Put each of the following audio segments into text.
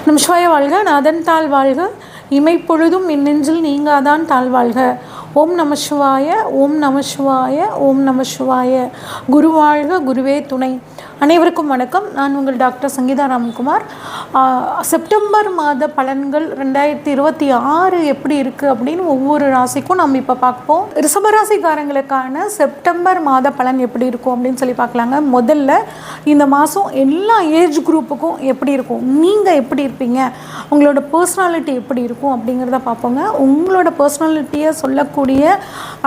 நமசிவாய வாழ்க, நாதன் தாழ் வாழ்க, இமைப்பொழுதும் நெஞ்சில் நீங்காதான் தாழ்வாழ்க. ஓம் நம சிவாய, ஓம் நம சிவாய, ஓம் நம சிவாய. குரு வாழ்க, குருவே துணை. அனைவருக்கும் வணக்கம். நான் உங்கள் டாக்டர் சங்கீதா ராம்குமார். செப்டம்பர் மாத பலன்கள் 2026 எப்படி இருக்குது அப்படின்னு ஒவ்வொரு ராசிக்கும் நம்ம இப்போ பார்ப்போம். ரிஷபராசிக்காரங்களுக்கான செப்டம்பர் மாத பலன் எப்படி இருக்கும் அப்படின்னு சொல்லி பார்க்கலாங்க. முதல்ல இந்த மாதம் எல்லா ஏஜ் குரூப்புக்கும் எப்படி இருக்கும், நீங்கள் எப்படி இருப்பீங்க, உங்களோட பர்சனாலிட்டி எப்படி இருக்கும் அப்படிங்கிறத பார்ப்போங்க. உங்களோட பர்சனாலிட்டியை சொல்லக்கூடிய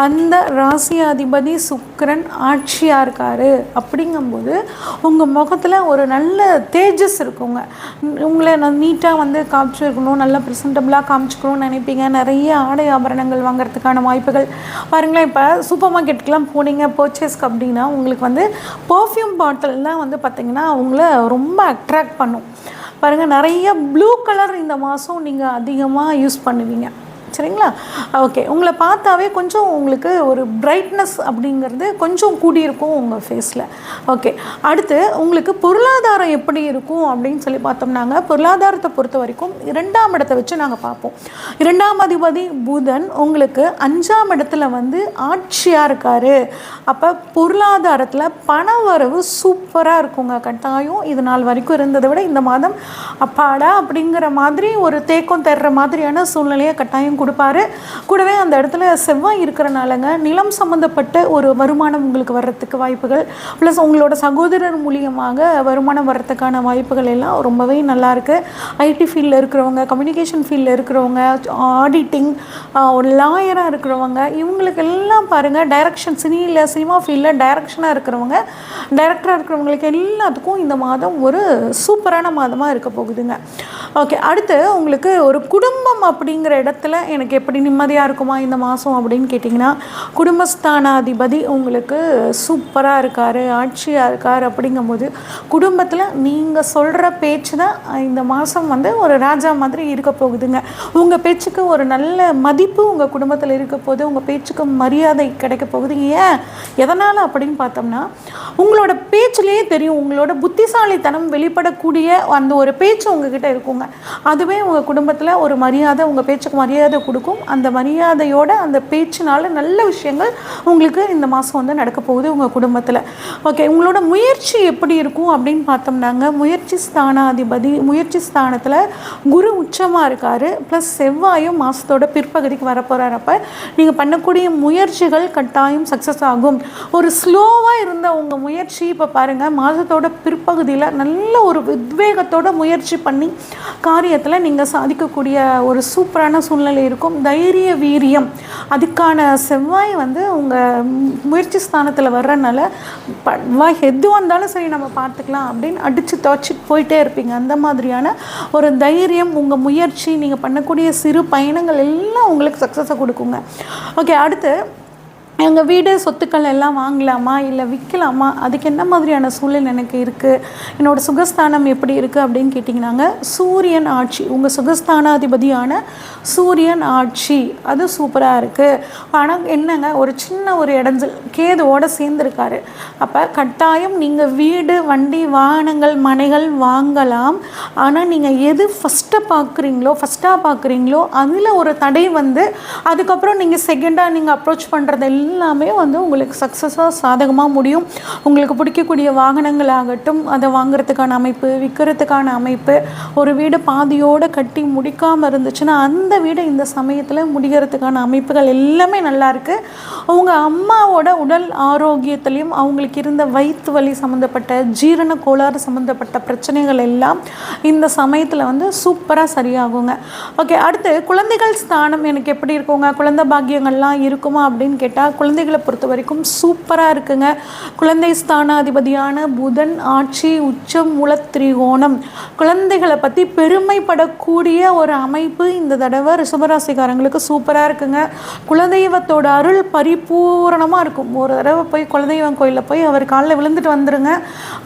அந்த ராசி அதிபதி சுக்கிரன் ஆட்சியாக இருக்கார். அப்படிங்கும்போது உங்கள் முகத்தில் ஒரு நல்ல தேஜஸ் இருக்குங்க. உங்களை நான் நீட்டாக காமிச்சிருக்கணும், நல்லா ப்ரெசன்டபுளாக காமிச்சிக்கணும்னு நினைப்பீங்க. நிறைய ஆடை ஆபரணங்கள் வாங்கிறதுக்கான வாய்ப்புகள் பாருங்களேன். இப்போ சூப்பர் மார்க்கெட்டுக்கெலாம் போனீங்க பர்ச்சேஸ்க்கு அப்படின்னா உங்களுக்கு பர்ஃப்யூம் பாட்டில்லாம் பார்த்திங்கன்னா அவங்கள ரொம்ப அட்ராக்ட் பண்ணும். பாருங்கள், நிறைய ப்ளூ கலர் இந்த மாதம் நீங்கள் அதிகமாக யூஸ் பண்ணுவீங்க. சரிங்களா? ஓகே, உங்களை பார்த்தாவே கொஞ்சம் உங்களுக்கு ஒரு பிரைட்னஸ் அப்படிங்கிறது கொஞ்சம் கூடியிருக்கும் உங்கள் ஃபேஸில். ஓகே, அடுத்து உங்களுக்கு பொருளாதாரம் எப்படி இருக்கும் அப்படின்னு சொல்லி பார்த்தோம்னாங்க, பொருளாதாரத்தை பொறுத்த வரைக்கும் 2ஆம் இடத்தை வச்சு நாங்கள் பார்ப்போம். 2ஆம் அதிபதி புதன் உங்களுக்கு 5ஆம் இடத்துல ஆட்சியாக இருக்கார். அப்போ பொருளாதாரத்தில் பண வரவு சூப்பராக இருக்குங்க. கட்டாயம் இது நாள் வரைக்கும் இருந்ததை விட இந்த மாதம் அப்பாடா அப்படிங்கிற மாதிரி ஒரு தேக்கம் தர்ற மாதிரியான சூழ்நிலையை கட்டாயம் கொடுப்பாரு. கூடவே அந்த இடத்துல செவ்வாய் இருக்கிறனாலங்க நிலம் சம்மந்தப்பட்ட ஒரு வருமானம் உங்களுக்கு வர்றதுக்கு வாய்ப்புகள், ப்ளஸ் உங்களோட சகோதரர் மூலியமாக வருமானம் வர்றதுக்கான வாய்ப்புகள் எல்லாம் ரொம்பவே நல்லாயிருக்கு. ஐடி ஃபீல்டில் இருக்கிறவங்க, கம்யூனிகேஷன் ஃபீல்டில் இருக்கிறவங்க, ஆடிட்டிங், ஒரு லாயராக இருக்கிறவங்க, இவங்களுக்கு எல்லாம் பாருங்கள் டைரக்ஷன் சினிமா ஃபீல்டில் டைரக்ஷனாக இருக்கிறவங்க, டைரக்டராக இருக்கிறவங்களுக்கு எல்லாத்துக்கும் இந்த மாதம் ஒரு சூப்பரான மாதமாக இருக்க போகுதுங்க. ஓகே, அடுத்து உங்களுக்கு ஒரு குடும்பம் அப்படிங்கிற இடத்துல எனக்கு எப்படி நிம்மதியாக இருக்குமா இந்த மாதம் அப்படின்னு கேட்டிங்கன்னா, குடும்பஸ்தானாதிபதி உங்களுக்கு சூப்பராக இருக்கார், ஆட்சியாக இருக்கார். அப்படிங்கும்போது குடும்பத்தில் நீங்கள் சொல்கிற பேச்சு தான் இந்த மாதம் ஒரு ராஜா மாதிரி இருக்க போகுதுங்க. உங்கள் பேச்சுக்கு ஒரு நல்ல மதிப்பு உங்கள் குடும்பத்தில் இருக்க போகுது, உங்கள் பேச்சுக்கு மரியாதை கிடைக்க போகுது. ஏன் எதனால் அப்படின்னு பார்த்தோம்னா, உங்களோட பேச்சிலேயே தெரியும் உங்களோட புத்திசாலித்தனம் வெளிப்படக்கூடிய அந்த ஒரு பேச்சு உங்ககிட்ட இருக்குங்க. அதுவே உங்கள் குடும்பத்தில் ஒரு மரியாதை, உங்கள் பேச்சுக்கு மரியாதை கொடுக்கும். அந்த மரியாதையோட அந்த பேச்சினால நல்ல விஷயங்கள் உங்களுக்கு இந்த மாதம் நடக்க போகுது உங்கள் குடும்பத்தில். ஓகே, உங்களோட முயற்சி எப்படி இருக்கும் அப்படின்னு பார்த்தோம்னாங்க, முயற்சி ஸ்தானாதிபதி முயற்சி ஸ்தானத்தில் குரு உச்சமாக இருக்கார், ப்ளஸ் செவ்வாயும் மாதத்தோட பிற்பகுதிக்கு வரப்போகிறார். அப்போ நீங்கள் பண்ணக்கூடிய முயற்சிகள் கட்டாயம் சக்ஸஸ் ஆகும். ஒரு ஸ்லோவாக இருந்த உங்கள் முயற்சி இப்போ பாருங்கள் மாதத்தோட பிற்பகுதியில் நல்ல ஒரு உத்வேகத்தோட முயற்சி பண்ணி காரியத்தில் நீங்கள் சாதிக்கக்கூடிய ஒரு சூப்பரான சூழ்நிலை இருக்கும். தைரிய வீரியம் அதுக்கான செவ்வாய் உங்கள் முயற்சி ஸ்தானத்தில் வர்றதுனால எது வந்தாலும் சரி நம்ம பார்த்துக்கலாம் அப்படின்னு அடித்து துவச்சிட்டு போயிட்டே இருப்பீங்க. அந்த மாதிரியான ஒரு தைரியம், உங்கள் முயற்சி, நீங்கள் பண்ணக்கூடிய சிறு பயணங்கள் எல்லாம் உங்களுக்கு சக்ஸஸை கொடுக்குங்க. ஓகே, அடுத்து எங்கள் வீடு சொத்துக்கள் எல்லாம் வாங்கலாமா இல்லை விற்கலாமா, அதுக்கு என்ன மாதிரியான சூழல் எனக்கு இருக்குது, என்னோடய சுகஸ்தானம் எப்படி இருக்குது அப்படின்னு கேட்டிங்கன்னாங்க, சூரியன் ஆட்சி, உங்கள் சுகஸ்தானாதிபதியான சூரியன் ஆட்சி அது சூப்பராக இருக்குது. ஆனால் என்னங்க ஒரு சின்ன ஒரு இடைஞ்சல், கேதுவோடு சேர்ந்துருக்காரு. அப்போ கட்டாயம் நீங்கள் வீடு, வண்டி, வாகனங்கள், மனைகள் வாங்கலாம். ஆனால் நீங்கள் எது ஃபஸ்ட்டாக பார்க்குறீங்களோ அதில் ஒரு தடை அதுக்கப்புறம் நீங்கள் செகண்டாக நீங்கள் அப்ரோச் பண்ணுறது எல்லாமே உங்களுக்கு சக்ஸஸாக சாதகமாக முடியும். உங்களுக்கு பிடிக்கக்கூடிய வாகனங்களாகட்டும், அதை வாங்குறதுக்கான அமைப்பு, விற்கிறதுக்கான அமைப்பு, ஒரு வீடு பாதியோடு கட்டி முடிக்காமல் இருந்துச்சுன்னா அந்த வீடு இந்த சமயத்தில் முடிகிறதுக்கான அமைப்புகள் எல்லாமே நல்லாயிருக்கு. உங்கள் அம்மாவோட உடல் ஆரோக்கியத்துலேயும் அவங்களுக்கு இருந்த வயிற்று வலி சம்மந்தப்பட்ட, ஜீரண கோளாறு சம்மந்தப்பட்ட பிரச்சனைகள் எல்லாம் இந்த சமயத்தில் சூப்பராக சரியாகுங்க. ஓகே, அடுத்து குழந்தைகள் ஸ்தானம் எனக்கு எப்படி இருக்குங்க, குழந்தை பாக்கியங்கள்லாம் இருக்குமா அப்படின்னு கேட்டால், குழந்தைகளை பொறுத்த வரைக்கும் சூப்பராக இருக்குங்க. குழந்தை ஸ்தானாதிபதியான புதன் ஆட்சி, உச்சம், மூல திரிகோணம், குழந்தைகளை பற்றி பெருமைப்படக்கூடிய ஒரு அமைப்பு இந்த தடவை ரிஷபராசிக்காரங்களுக்கு சூப்பராக இருக்குங்க. குலதெய்வத்தோட அருள் பரிபூரணமாக இருக்கும். ஒரு தடவை போய் குலதெய்வம் கோயிலில் போய் அவர் காலில் விழுந்துட்டு வந்துடுங்க.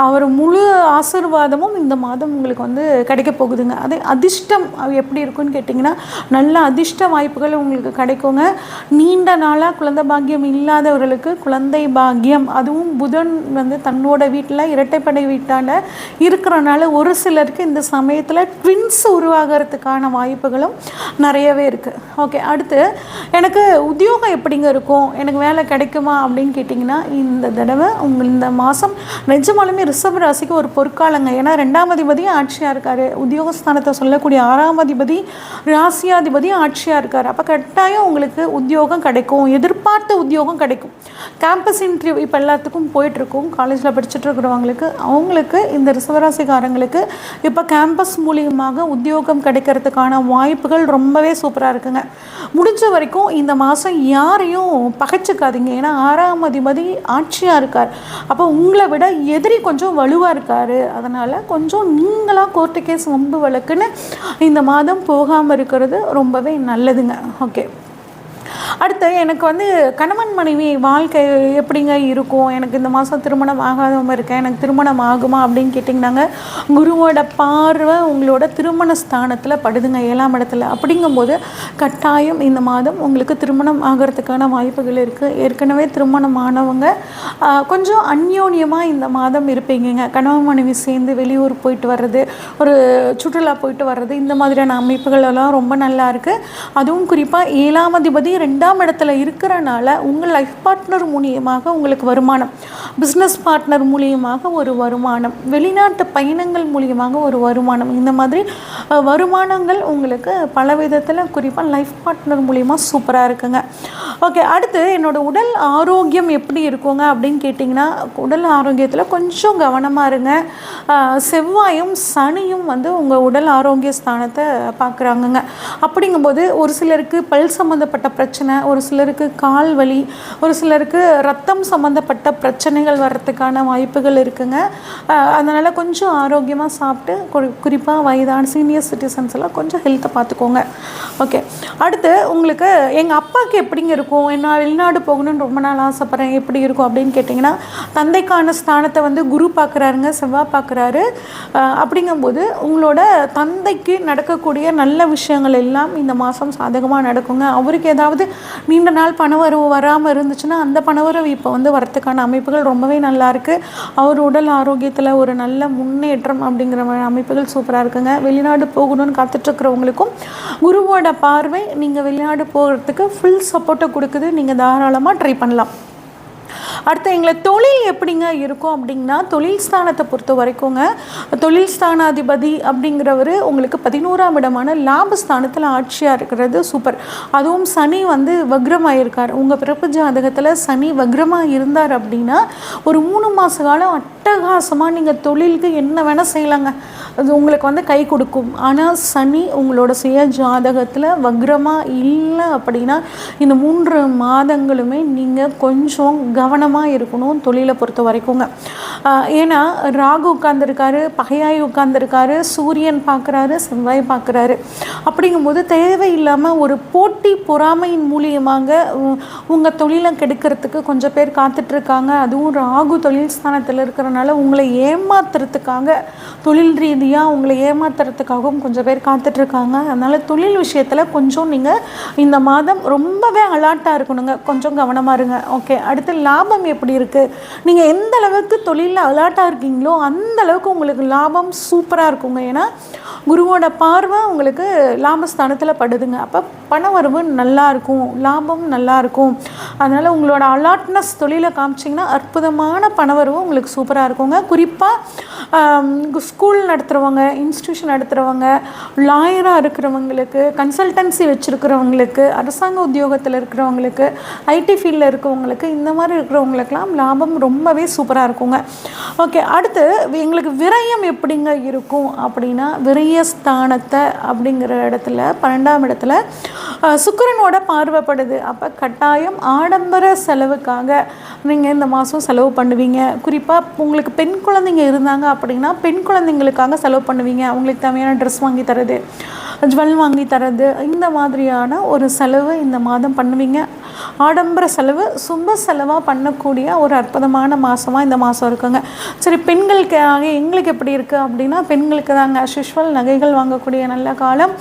அவர் முழு ஆசீர்வாதமும் இந்த மாதம் உங்களுக்கு கிடைக்க போகுதுங்க. அது அதிர்ஷ்டம் எப்படி இருக்குன்னு கேட்டிங்கன்னா, நல்ல அதிர்ஷ்ட வாய்ப்புகள் உங்களுக்கு கிடைக்குங்க. நீண்ட நாளாக குழந்தை பாக்கியம் பாக்கியம் இல்லாதவர்களுக்கு குழந்தை பாக்கியம், அதுவும் புதன் வந்து தன்னோட வீட்டில் இரட்டைப்படை வீட்டால் இருக்கிறனால ஒரு சிலருக்கு இந்த சமயத்தில் ட்வின்ஸ் உருவாகிறதுக்கான வாய்ப்புகளும் நிறையவே இருக்குது. ஓகே, அடுத்து எனக்கு உத்தியோகம் எப்படிங்க இருக்கும், எனக்கு வேலை கிடைக்குமா அப்படின்னு கேட்டிங்கன்னா, இந்த தடவை இந்த மாதம் நிஜமாலுமே ரிஷப ராசிக்கு ஒரு பொற்காலங்க. ஏன்னா 2ஆம் அதிபதியும் ஆட்சியாக இருக்கார், உத்தியோகஸ்தானத்தை சொல்லக்கூடிய 6ஆம் அதிபதி ராசியாதிபதி ஆட்சியாக இருக்கார். அப்போ கட்டாயம் உங்களுக்கு உத்தியோகம் கிடைக்கும், எதிர்பார்த்த உத்தியோகம் கிடைக்கும். கேம்பஸ் இன்டர்வியூ இப்போ எல்லாத்துக்கும் போயிட்டுருக்கும், காலேஜில் படிச்சுட்டு இருக்கிறவங்களுக்கு அவங்களுக்கு இந்த ரிஷபராசிக்காரங்களுக்கு இப்போ கேம்பஸ் மூலியமாக உத்தியோகம் கிடைக்கிறதுக்கான வாய்ப்புகள் ரொம்பவே சூப்பராக இருக்குங்க. முடிஞ்ச வரைக்கும் இந்த மாதம் யாரையும் பகைச்சிக்காதீங்க. ஏன்னா 6ஆம் அதிபதி ஆட்சியாக இருக்கார். அப்போ உங்களை விட எதிரி கொஞ்சம் வலுவாக இருக்கார். அதனால் கொஞ்சம் நீங்களாக கோர்ட்டு கேஸ் வம்பு வழக்குன்னு இந்த மாதம் போகாமல் இருக்கிறது ரொம்பவே நல்லதுங்க. ஓகே, அடுத்து எனக்கு வந்து கணவன் மனைவி வாழ்க்கை எப்படிங்க இருக்கும், எனக்கு இந்த மாதம் திருமணம் ஆகாதவங்க இருக்கேன், எனக்கு திருமணம் ஆகுமா அப்படின்னு கேட்டிங்கன்னாங்க, குருவோட பார்வை உங்களோட திருமண ஸ்தானத்தில் படுதுங்க, 7ஆம் இடத்துல. அப்படிங்கும்போது கட்டாயம் இந்த மாதம் உங்களுக்கு திருமணம் ஆகிறதுக்கான வாய்ப்புகள் இருக்குது. ஏற்கனவே திருமணம் ஆனவங்க கொஞ்சம் அந்யோன்யமாக இந்த மாதம் இருப்பீங்க. கணவன் மனைவி சேர்ந்து வெளியூர் போயிட்டு வர்றது, ஒரு சுற்றுலா போயிட்டு வர்றது, இந்த மாதிரியான அமைப்புகள் எல்லாம் ரொம்ப நல்லா இருக்குது. அதுவும் குறிப்பாக 7ஆம் அதிபதி 2ஆம் இடத்துல இருக்கிறனால உங்கள் லைஃப் பார்ட்னர் மூலியமாக உங்களுக்கு வருமானம், பிஸ்னஸ் பார்ட்னர் மூலியமாக ஒரு வருமானம், வெளிநாட்டு பயணங்கள் மூலியமாக ஒரு வருமானம், இந்த மாதிரி வருமானங்கள் உங்களுக்கு பல விதத்தில் குறிப்பாக லைஃப் பார்ட்னர் மூலியமாக சூப்பராக இருக்குங்க. ஓகே, அடுத்து என்னோட உடல் ஆரோக்கியம் எப்படி இருக்குங்க அப்படின்னு கேட்டிங்கன்னா, உடல் ஆரோக்கியத்தில் கொஞ்சம் கவனமாக இருங்க. செவ்வாயும் சனியும் வந்து உங்கள் உடல் ஆரோக்கிய ஸ்தானத்தை பார்க்குறாங்கங்க. அப்படிங்கும்போது ஒரு சிலருக்கு பல் சம்மந்தப்பட்ட பிரச்சனை, ஒரு சிலருக்கு கால் வலி, ஒரு சிலருக்கு ரத்தம் சம்மந்தப்பட்ட பிரச்சனைகள் வர்றதுக்கான வாய்ப்புகள் இருக்குங்க. அதனால் கொஞ்சம் ஆரோக்கியமாக சாப்பிட்டு குறிப்பாக வயதான சீனியர் சிட்டிசன்ஸ் எல்லாம் கொஞ்சம் ஹெல்த்தை பார்த்துக்கோங்க. ஓகே, அடுத்து உங்களுக்கு எங்கள் அப்பாவுக்கு எப்படிங்க இருக்கும், நான் வெளிநாடு போகணுன்னு ரொம்ப நாள் ஆசைப்பட்றேன், எப்படி இருக்கும் அப்படின்னு கேட்டிங்கன்னா, தந்தைக்கான ஸ்தானத்தை வந்து குரு பார்க்குறாருங்க, செவ்வாய் பார்க்குறாரு. அப்படிங்கும்போது உங்களோட தந்தைக்கு நடக்கக்கூடிய நல்ல விஷயங்கள் எல்லாம் இந்த மாதம் சாதகமாக நடக்குங்க. அவருக்கு ஏதாவது நீண்ட நாள் பணவரவு வராமல் இருந்துச்சுன்னா அந்த பணவரவு இப்போ வந்து வரத்துக்கான அமைப்புகள் ரொம்பவே நல்லா இருக்குது. அவர் உடல் ஆரோக்கியத்தில் ஒரு நல்ல முன்னேற்றம் அப்படிங்கிற அமைப்புகள் சூப்பராக இருக்குங்க. வெளிநாடு போகணும்னு காத்துட்ருக்கிறவங்களுக்கும் குருவோட பார்வை நீங்கள் வெளிநாடு போகிறதுக்கு ஃபுல் சப்போர்ட்டை கொடுக்குது. நீங்கள் தாராளமாக ட்ரை பண்ணலாம். அடுத்து எங்களை தொழில் எப்படிங்க இருக்கும் அப்படின்னா, தொழில் ஸ்தானத்தை பொறுத்த வரைக்குங்க, தொழில் ஸ்தானாதிபதி அப்படிங்கிறவர் உங்களுக்கு 11ஆம் இடமான லாபஸ்தானத்தில் ஆட்சியாக இருக்கிறது சூப்பர். அதுவும் சனி வந்து வக்ரமாயிருக்கார். உங்கள் பிறப்பு ஜாதகத்தில் சனி வக்ரமாக இருந்தார் அப்படின்னா ஒரு 3 மாத காலம் அட்டகாசமாக நீங்கள் தொழிலுக்கு என்ன வேணால் செய்யலாங்க, அது உங்களுக்கு வந்து கை கொடுக்கும். ஆனால் சனி உங்களோட சுய ஜாதகத்தில் வக்ரமாக இல்லை அப்படின்னா இந்த 3 மாதங்களுமே நீங்கள் கொஞ்சம் கவனமாக இருக்கணும் தொழிலை பொறுத்த வரைக்குங்க. ஏன்னா ராகு உட்கார்ந்துருக்காரு, பகையாய் உட்கார்ந்துருக்காரு, சூரியன் பார்க்குறாரு, செவ்வாய் பார்க்குறாரு. அப்படிங்கும்போது தேவையில்லாமல் ஒரு போட்டி பொறாமையின் மூலியமாக உங்கள் தொழிலை கெடுக்கிறதுக்கு கொஞ்சம் பேர் காத்துட்ருக்காங்க. அதுவும் ராகு தொழில் ஸ்தானத்தில் இருக்கிறனால உங்களை ஏமாத்துறதுக்காக, தொழில் ரீதியாக உங்களை ஏமாத்துறதுக்காகவும் கொஞ்சம் பேர் காத்துட்ருக்காங்க. அதனால் தொழில் விஷயத்தில் கொஞ்சம் நீங்கள் இந்த மாதம் ரொம்பவே அலர்ட்டாக இருக்கணுங்க, கொஞ்சம் கவனமாக இருங்க. ஓகே, அடுத்து லாபம் எப்படி இருக்குது, நீங்கள் எந்த அளவுக்கு தொழிலில் அலர்ட்டாக இருக்கீங்களோ அந்த அளவுக்கு உங்களுக்கு லாபம் சூப்பராக இருக்குங்க. ஏன்னா குருவோட பார்வை உங்களுக்கு லாபஸ்தானத்தில் படுதுங்க. அப்போ பணவரவு நல்லாயிருக்கும், லாபம் நல்லாயிருக்கும். அதனால் உங்களோட அலர்ட்னஸ் தொழிலை காமிச்சிங்கன்னா அற்புதமான பணவரவு உங்களுக்கு சூப்பராக இருக்குங்க. குறிப்பாக ஸ்கூல் நடத்துகிறவங்க, இன்ஸ்டியூஷன் நடத்துகிறவங்க, லாயராக இருக்கிறவங்களுக்கு, கன்சல்டன்சி வச்சுருக்கிறவங்களுக்கு, அரசாங்க உத்தியோகத்தில் இருக்கிறவங்களுக்கு, ஐடி ஃபீல்டில் இருக்கிறவங்களுக்கு, இந்த மாதிரி இருக்கிறவங்களுக்கெல்லாம் லாபம் ரொம்பவே சூப்பராக இருக்குங்க. ஓகே, அடுத்து எங்களுக்கு விரயம் எப்படிங்க இருக்கும் அப்படின்னா, விரயஸ்தானத்தை அப்படிங்கிற இடத்துல 12ஆம் இடத்துல சுக்கிரனோட பார்வைப்படுது. அப்போ கட்டாயம் ஆடம்பர செலவுக்காக நீங்கள் இந்த மாதம் செலவு பண்ணுவீங்க. குறிப்பாக உங்களுக்கு பெண் குழந்தைங்க இருந்தாங்க அப்படின்னா பெண் குழந்தைங்களுக்காக செலவு பண்ணுவீங்க. அவங்களுக்கு தேவையான ட்ரெஸ் வாங்கி தரது, ஜுவல் வாங்கி தரது, இந்த மாதிரியான ஒரு செலவு இந்த மாதம் பண்ணுவீங்க. ஆடம்பர செலவு சுப செலவாக பண்ணக்கூடிய ஒரு அற்புதமான மாதமாக இந்த மாதம் இருக்குங்க. சரி, பெண்களுக்கு எங்களுக்கு எப்படி இருக்குது அப்படின்னா, பெண்களுக்கு தாங்க அஸ்யூஷுவல் நகைகள் வாங்கக்கூடிய நல்ல காலம்.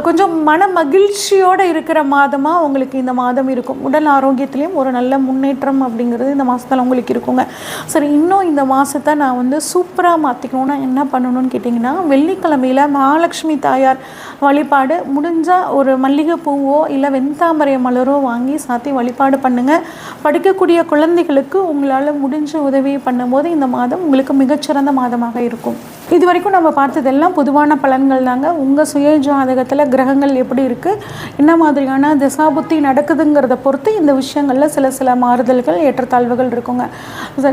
கொஞ்சம் மன மகிழ்ச்சியோடு இருக்கிற மாதமாக உங்களுக்கு இந்த மாதம் இருக்கும். உடல் ஆரோக்கியத்துலேயும் ஒரு நல்ல முன்னேற்றம் அப்படிங்கிறது இந்த மாதத்தில் உங்களுக்கு இருக்குங்க. சரி, இன்னும் இந்த மாதத்தை நான் வந்து சூப்பராக மாற்றிக்கணுன்னா என்ன பண்ணணும்னு கேட்டிங்கன்னா, வெள்ளிக்கிழமையில் மகாலட்சுமி தாயார் வழிபாடு முடிஞ்சால் ஒரு மல்லிகை பூவோ இல்லை வெண்தாமரை மலரோ வாங்கி சாத்தி வழிபாடு பண்ணுங்கள். படிக்கக்கூடிய குழந்தைகளுக்கு உங்களால் முடிஞ்ச உதவி பண்ணும்போது இந்த மாதம் உங்களுக்கு மிகச்சிறந்த மாதமாக இருக்கும். இது வரைக்கும் நம்ம பார்த்ததெல்லாம் பொதுவான பலன்கள் தாங்க. உங்கள் சுய ஜாதகத்தில் கிரகங்கள் எப்படி இருக்குது, என்ன மாதிரியான திசாபுத்தி நடக்குதுங்கிறத பொறுத்து இந்த விஷயங்களில் சில மாறுதல்கள் ஏற்றத்தாழ்வுகள் இருக்குங்க.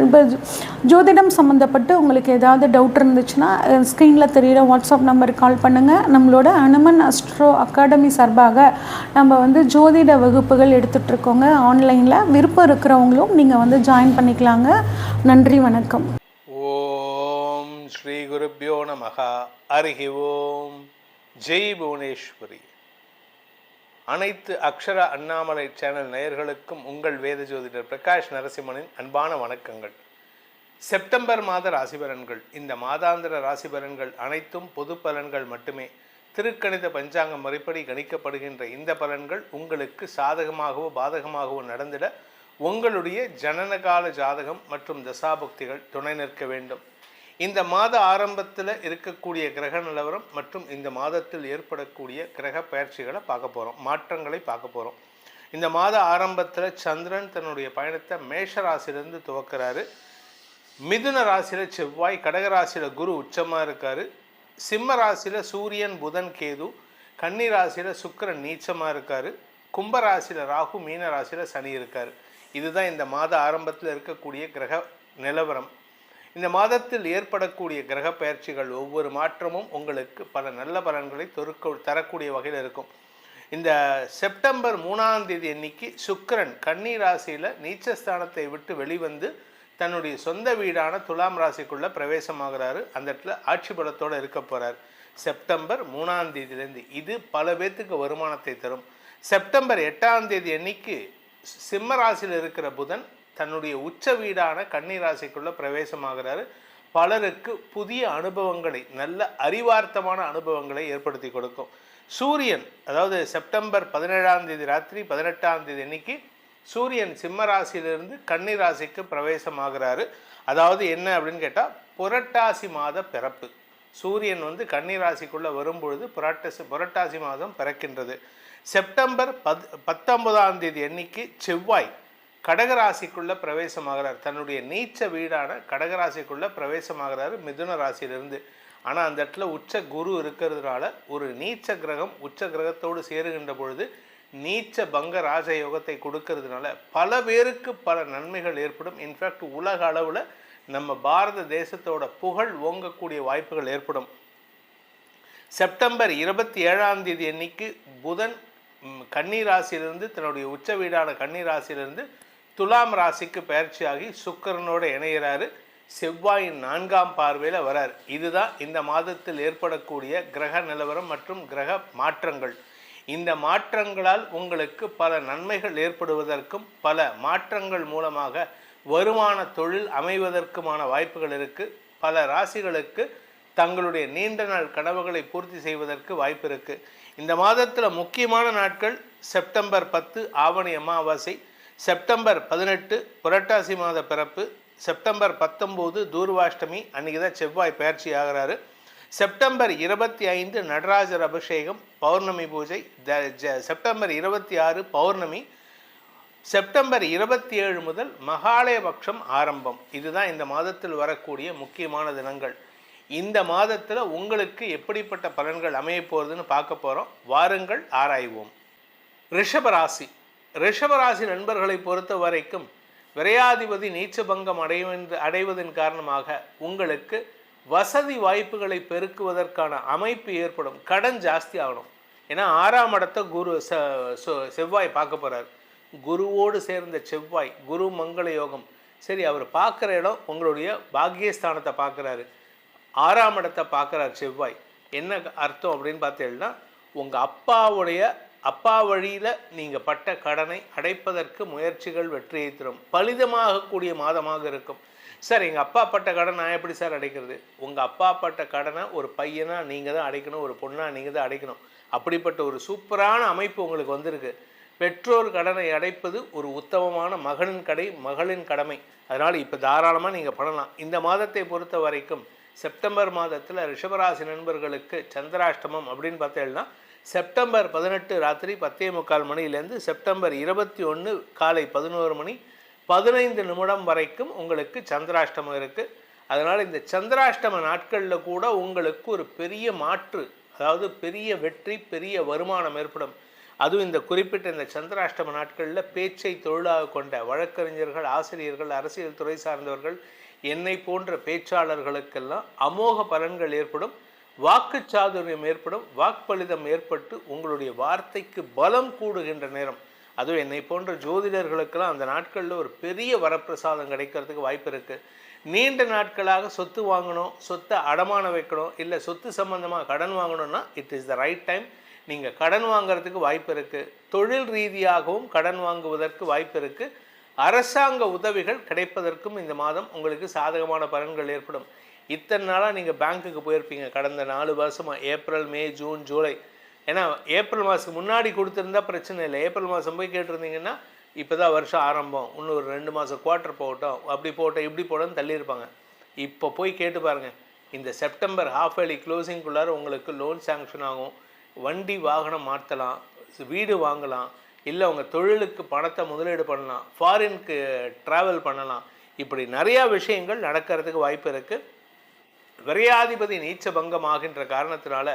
இப்போ ஜோதிடம் சம்மந்தப்பட்டு உங்களுக்கு ஏதாவது டவுட் இருந்துச்சுன்னா ஸ்க்ரீனில் தெரிகிற வாட்ஸ்அப் நம்பருக்கு கால் பண்ணுங்கள். நம்மளோட அனுமன் அஸ்ட்ரோ அகாடமி சார்பாக நம்ம வந்து ஜோதிட வகுப்புகள் எடுத்துகிட்ருக்கோங்க ஆன்லைனில். விருப்பம் இருக்கிறவங்களும் நீங்கள் வந்து ஜாயின் பண்ணிக்கலாங்க. நன்றி, வணக்கம். ஓம் ஸ்ரீ குருப்யோ நமஹ. ஹரிஹி ஓம். ஜெய் புவனேஸ்வரி. அனைத்து அக்ஷர அண்ணாமலை சேனல் நேயர்களுக்கும் உங்கள் வேத ஜோதிடர் பிரகாஷ் நரசிம்மனின் அன்பான வணக்கங்கள். செப்டம்பர் மாத ராசி பலன்கள். இந்த மாதாந்திர ராசி பலன்கள் அனைத்தும் பொது பலன்கள் மட்டுமே. திருக்கணித பஞ்சாங்கம் முறைப்படி கணிக்கப்படுகின்ற இந்த பலன்கள் உங்களுக்கு சாதகமாகவோ பாதகமாகவோ நடந்திட உங்களுடைய ஜனனகால ஜாதகம் மற்றும் தசாபக்திகள் துணை நிற்க வேண்டும். இந்த மாத ஆரம்பத்தில் இருக்கக்கூடிய கிரக நிலவரம் மற்றும் இந்த மாதத்தில் ஏற்படக்கூடிய கிரக பயிற்சிகளை பார்க்க போகிறோம், மாற்றங்களை பார்க்க போகிறோம். இந்த மாத ஆரம்பத்தில் சந்திரன் தன்னுடைய பயணத்தை மேஷ ராசியிலிருந்து துவக்கிறாரு. மிதுன ராசியில் செவ்வாய், கடக ராசியில் குரு உச்சமாக இருக்கார். சிம்ம ராசியில் சூரியன், புதன், கேது, கன்னி ராசியில் சுக்கிரன் நீச்சமாக இருக்கார். கும்ப ராசியில் ராகு, மீன ராசியில் சனி இருக்கார். இதுதான் இந்த மாத ஆரம்பத்தில் இருக்கக்கூடிய கிரக நிலவரம். இந்த மாதத்தில் ஏற்படக்கூடிய கிரக பயிற்சிகள் ஒவ்வொரு மாற்றமும் உங்களுக்கு பல நல்ல பலன்களை தரக்கூடிய வகையில் இருக்கும். இந்த செப்டம்பர் 3ஆம் தேதி அன்னைக்கு சுக்கிரன் கன்னி ராசியில் நீச்சஸ்தானத்தை விட்டு வெளிவந்து தன்னுடைய சொந்த வீடான துலாம் ராசிக்குள்ளே பிரவேசமாகிறாரு. அந்த இடத்துல ஆட்சி பலத்தோடு இருக்க போகிறார் செப்டம்பர் 3ஆம் தேதியிலேருந்து. இது பல பேர்த்துக்கு வருமானத்தை தரும். செப்டம்பர் 8ஆம் தேதி அன்னைக்கு சிம்ம ராசியில் இருக்கிற புதன் தன்னுடைய உச்ச வீடான கன்னி ராசிக்குள்ளே பிரவேசமாகிறாரு. பலருக்கு புதிய அனுபவங்களை, நல்ல அறிவார்த்தமான அனுபவங்களை ஏற்படுத்தி கொடுக்கும். சூரியன், அதாவது செப்டம்பர் 17ஆம் தேதி ராத்திரி 18ஆம் தேதி அன்னைக்கு சூரியன் சிம்ம ராசியிலிருந்து கன்னி ராசிக்கு பிரவேசமாகிறாரு. அதாவது என்ன அப்படின்னு கேட்டால், புரட்டாசி மாத பிறப்பு. சூரியன் வந்து கன்னி ராசிக்குள்ளே வரும்பொழுது புரட்டாசி மாதம் பிறக்கின்றது. செப்டம்பர் 19ஆம் தேதி அன்னைக்கு செவ்வாய் கடகராசிக்குள்ளே பிரவேசமாகிறார். தன்னுடைய நீச்ச வீடான கடகராசிக்குள்ளே பிரவேசமாகிறாரு மிதுன ராசியிலிருந்து. ஆனால் அந்த இடத்துல உச்ச குரு இருக்கிறதுனால ஒரு நீச்ச கிரகம் உச்ச கிரகத்தோடு சேருகின்ற பொழுது நீச்ச பங்க ராஜயோகத்தை கொடுக்கறதுனால பல பேருக்கு பல நன்மைகள் ஏற்படும். இன்ஃபேக்ட் உலக அளவில் நம்ம பாரத தேசத்தோட புகழ் ஓங்கக்கூடிய வாய்ப்புகள் ஏற்படும். செப்டம்பர் 27ஆம் தேதி அன்னைக்கு புதன் கன்னி ராசியிலிருந்து தன்னுடைய உச்ச வீடான கன்னி ராசியிலிருந்து துலாம் ராசிக்கு பயிற்சியாகி சுக்கிரனோடு இணைகிறாரு. செவ்வாயின் 4ஆம் பார்வையில் வரார். இதுதான் இந்த மாதத்தில் ஏற்படக்கூடிய கிரக நிலவரம் மற்றும் கிரக மாற்றங்கள். இந்த மாற்றங்களால் உங்களுக்கு பல நன்மைகள் ஏற்படுவதற்கும் பல மாற்றங்கள் மூலமாக வருமான தொழில் அமைவதற்குமான வாய்ப்புகள் இருக்குது. பல ராசிகளுக்கு தங்களுடைய நீண்ட நாள் கனவுகளை பூர்த்தி செய்வதற்கு வாய்ப்பு இருக்குது. இந்த மாதத்தில் முக்கியமான நாட்கள் செப்டம்பர் 10 ஆவணி அமாவாசை, செப்டம்பர் 18 புரட்டாசி மாத பிறப்பு, செப்டம்பர் 19 தூர்வாஷ்டமி, அன்றைக்கி தான் செவ்வாய் பயிற்சி ஆகிறாரு. செப்டம்பர் 25 நடராஜர் அபிஷேகம், பௌர்ணமி பூஜை. செப்டம்பர் 26 பௌர்ணமி. செப்டம்பர் 27 முதல் மகாலயபக்ஷம் ஆரம்பம். இதுதான் இந்த மாதத்தில் வரக்கூடிய முக்கியமான தினங்கள். இந்த மாதத்தில் உங்களுக்கு எப்படிப்பட்ட பலன்கள் அமைய போகிறதுன்னு பார்க்க போகிறோம். வாருங்கள் ஆராய்வோம். ரிஷபராசி. ரிஷபராசி நண்பர்களை பொறுத்த வரைக்கும் விரையாதிபதி நீச்சபங்கம் அடைவதன் காரணமாக உங்களுக்கு வசதி வாய்ப்புகளை பெருக்குவதற்கான அமைப்பு ஏற்படும். கடன் ஜாஸ்தி ஆகணும். ஏன்னா 6ஆம் இடத்தை செவ்வாய் பார்க்க போகிறார். குருவோடு சேர்ந்த செவ்வாய், குரு மங்கள யோகம். சரி, அவர் பார்க்குற இடம் உங்களுடைய பாக்கியஸ்தானத்தை பார்க்குறாரு. 6ஆம் இடத்தை பார்க்குறார் செவ்வாய். என்ன அர்த்தம் அப்படின்னு பார்த்தீங்கன்னா, உங்கள் அப்பா வழியில் நீங்கள் பட்ட கடனை அடைப்பதற்கு முயற்சிகள் வெற்றியை தரும். பலிதமாகக்கூடிய மாதமாக இருக்கும். சார் எங்கள் அப்பா பட்ட கடன் நான் எப்படி சார் அடைக்கிறது? உங்கள் அப்பா பட்ட கடனை ஒரு பையனா நீங்கள் தான் அடைக்கணும், ஒரு பொண்ணா நீங்கள் தான் அடைக்கணும். அப்படிப்பட்ட ஒரு சூப்பரான அமைப்பு உங்களுக்கு வந்திருக்கு. பெற்றோர் கடனை அடைப்பது ஒரு உத்தமமான மகளின் கடமை. அதனால் இப்போ தாராளமாக நீங்கள் பண்ணலாம். இந்த மாதத்தை பொறுத்த வரைக்கும் செப்டம்பர் மாதத்தில் ரிஷபராசி நண்பர்களுக்கு சந்திராஷ்டமம் அப்படின்னு பார்த்தீங்கன்னா செப்டம்பர் 18 ராத்திரி 10:45 மணிலேருந்து செப்டம்பர் 21 காலை 11 மணி 15 நிமிடம் வரைக்கும் உங்களுக்கு சந்திராஷ்டமம் இருக்குது. அதனால் இந்த சந்திராஷ்டம நாட்களில் கூட உங்களுக்கு ஒரு பெரிய மாற்று, அதாவது பெரிய வெற்றி, பெரிய வருமானம் ஏற்படும். அதுவும் இந்த குறிப்பிட்ட இந்த சந்திராஷ்டம நாட்களில் பேச்சை தொழிலாக கொண்ட வழக்கறிஞர்கள், ஆசிரியர்கள், அரசியல் துறை சார்ந்தவர்கள், என்னை போன்ற பேச்சாளர்களுக்கெல்லாம் அமோக பலன்கள் ஏற்படும். வாக்கு சாதுரியம் ஏற்படும். வாக்களிதம் ஏற்பட்டு உங்களுடைய வார்த்தைக்கு பலம் கூடுகின்ற நேரம். அதுவும் என்னை போன்ற ஜோதிடர்களுக்கெல்லாம் அந்த நாட்களில் ஒரு பெரிய வரப்பிரசாதம் கிடைக்கிறதுக்கு வாய்ப்பு இருக்குது. நீண்ட நாட்களாக சொத்து வாங்கணும், சொத்தை அடமானம் வைக்கணும், இல்லை சொத்து சம்பந்தமாக கடன் வாங்கணும்னா it is the right time. நீங்கள் கடன் வாங்கிறதுக்கு வாய்ப்பு இருக்குது. தொழில் ரீதியாகவும் கடன் வாங்குவதற்கு வாய்ப்பு இருக்குது. அரசாங்க உதவிகள் கிடைப்பதற்கும் இந்த மாதம் உங்களுக்கு சாதகமான பலன்கள் ஏற்படும். இத்தனை நாளாக நீங்கள் பேங்க்குக்கு போயிருப்பீங்க கடந்த 4 வருஷமாக, ஏப்ரல், மே, ஜூன், ஜூலை. ஏன்னா ஏப்ரல் மாதத்துக்கு முன்னாடி கொடுத்துருந்தா பிரச்சனை இல்லை. ஏப்ரல் மாதம் போய் கேட்டிருந்தீங்கன்னா இப்போ தான் வருஷம் ஆரம்பம், இன்னும் ஒரு 2 மாதம் குவார்ட்டர் போகட்டும், அப்படி போட்டோம் இப்படி போட்டோன்னு தள்ளியிருப்பாங்க. இப்போ போய் கேட்டு பாருங்கள். இந்த செப்டம்பர் ஹாஃப் ஏர்லி க்ளோசிங்குள்ளார உங்களுக்கு லோன் சேங்ஷன் ஆகும். வண்டி வாகனம் மாற்றலாம், வீடு வாங்கலாம், இல்லை உங்கள் தொழிலுக்கு பணத்தை முதலீடு பண்ணலாம், ஃபாரினுக்கு ட்ராவல் பண்ணலாம். இப்படி நிறையா விஷயங்கள் நடக்கிறதுக்கு வாய்ப்பு இருக்குது. விரையாதிபதி நீச்ச பங்கம் ஆகின்ற காரணத்தினால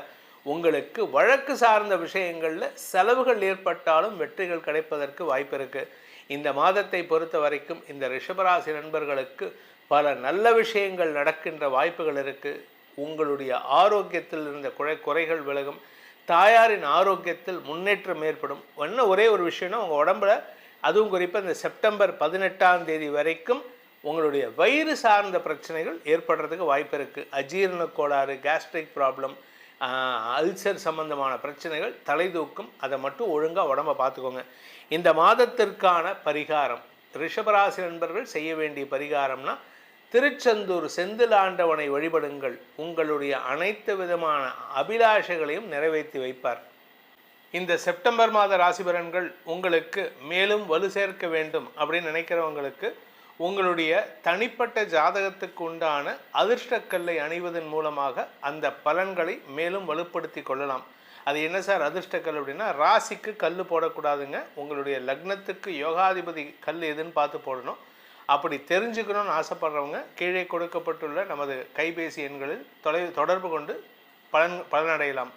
உங்களுக்கு வழக்கு சார்ந்த விஷயங்களில் செலவுகள் ஏற்பட்டாலும் வெற்றிகள் கிடைப்பதற்கு வாய்ப்பு இருக்குது. இந்த மாதத்தை பொறுத்த வரைக்கும் இந்த ரிஷபராசி நண்பர்களுக்கு பல நல்ல விஷயங்கள் நடக்கின்ற வாய்ப்புகள் இருக்குது. உங்களுடைய ஆரோக்கியத்தில் இருந்த குறைகள் விலகும். தாயாரின் ஆரோக்கியத்தில் முன்னேற்றம் ஏற்படும். ஒரே ஒரு விஷயம்னா உங்கள் உடம்புல, அதுவும் குறிப்பாக இந்த செப்டம்பர் 18ஆம் தேதி வரைக்கும் உங்களுடைய வயிறு சார்ந்த பிரச்சனைகள் ஏற்படுறதுக்கு வாய்ப்பு இருக்குது. அஜீரண கோளாறு, கேஸ்ட்ரிக் ப்ராப்ளம், அல்சர் சம்பந்தமான பிரச்சனைகள் தலை தூக்கும். அதை மட்டும் ஒழுங்காக உடம்பை பார்த்துக்கோங்க. இந்த மாதத்திற்கான பரிகாரம், ரிஷபராசி நண்பர்கள் செய்ய வேண்டிய பரிகாரம்னா திருச்செந்தூர் செந்தில் ஆண்டவனை வழிபடுங்கள். உங்களுடைய அனைத்து விதமான அபிலாஷைகளையும் நிறைவேற்றி வைப்பார். இந்த செப்டம்பர் மாத ராசி பலன்கள் உங்களுக்கு மேலும் வலு சேர்க்க வேண்டும் அப்படின்னு நினைக்கிறவங்களுக்கு உங்களுடைய தனிப்பட்ட ஜாதகத்துக்கு உண்டான அதிர்ஷ்டக்கல்லை அணிவதன் மூலமாக அந்த பலன்களை மேலும் வலுப்படுத்தி கொள்ளலாம். அது என்ன சார் அதிர்ஷ்டக்கல் அப்படின்னா, ராசிக்கு கல் போடக்கூடாதுங்க. உங்களுடைய லக்னத்துக்கு யோகாதிபதி கல் எதுன்னு பார்த்து போடணும். அப்படி தெரிஞ்சுக்கணும்னு ஆசைப்படுறவங்க கீழே கொடுக்கப்பட்டுள்ள நமது கைபேசி எண்களில் தொடர்பு கொண்டு பலனடையலாம்.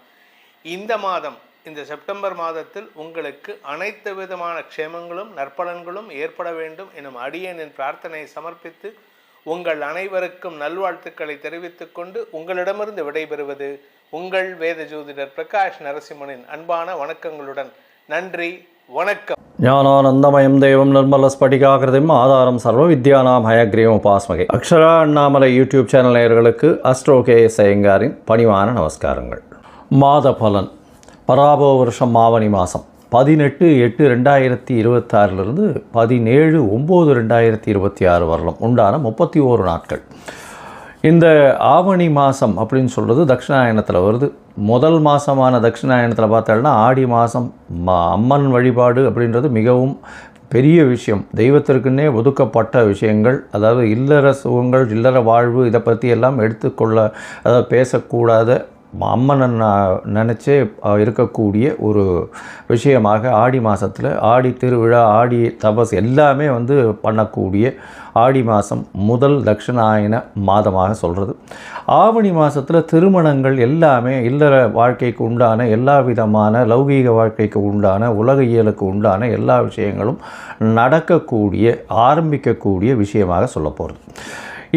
இந்த மாதம், இந்த செப்டம்பர் மாதத்தில் உங்களுக்கு அனைத்து விதமான க்ஷேமங்களும் நற்பலன்களும் ஏற்பட வேண்டும் எனும் அடியேனின் பிரார்த்தனையை சமர்ப்பித்து உங்கள் அனைவருக்கும் நல்வாழ்த்துக்களை தெரிவித்துக் கொண்டு உங்களிடமிருந்து விடைபெறுவது உங்கள் வேத ஜோதிடர் பிரகாஷ் நரசிம்மனின் அன்பான வணக்கங்களுடன். நன்றி, வணக்கம். ஞானானந்தமயம் தேவம் நிர்மல ஸ்படிகாகிருதிம் ஆதாரம் சர்வ வித்யானாம் ஹயக்ரீவம் உபாஸ்மகை. அக்ஷரா அண்ணாமலை யூடியூப் சேனல் நேயர்களுக்கு அஸ்ட்ரோ KS ஐயங்காரின் பணிவான நமஸ்காரங்கள். மாத பலன். பராபோ வருஷம் ஆவணி மாதம் 18/8/2026 17/9/2026 வரலாம் உண்டான 31 நாட்கள். இந்த ஆவணி மாதம் அப்படின்னு சொல்கிறது தட்சிணாயனத்தில் வருது. முதல் மாதமான தட்சிணாயனத்தில் பார்த்தோம்னா ஆடி மாதம் அம்மன் வழிபாடு அப்படின்றது மிகவும் பெரிய விஷயம். தெய்வத்திற்குன்னே ஒதுக்கப்பட்ட விஷயங்கள், அதாவது இல்லற சுகங்கள், இல்லற வாழ்வு, இதை பற்றி எல்லாம் எடுத்துக்கொள்ள, அதாவது பேசக்கூடாத அம்மனை நினச்சே இருக்கக்கூடிய ஒரு விஷயமாக ஆடி மாதத்தில் ஆடி திருவிழா, ஆடி தபஸ் எல்லாமே பண்ணக்கூடிய ஆடி மாதம் முதல் தட்சிணாயன மாதமாக சொல்கிறது. ஆவணி மாதத்தில் திருமணங்கள் எல்லாமே இல்லற வாழ்க்கைக்கு உண்டான எல்லா விதமான லௌகீக வாழ்க்கைக்கு உண்டான உலக இயலுக்கு உண்டான எல்லா விஷயங்களும் நடக்கக்கூடிய ஆரம்பிக்கக்கூடிய விஷயமாக சொல்ல போகிறது.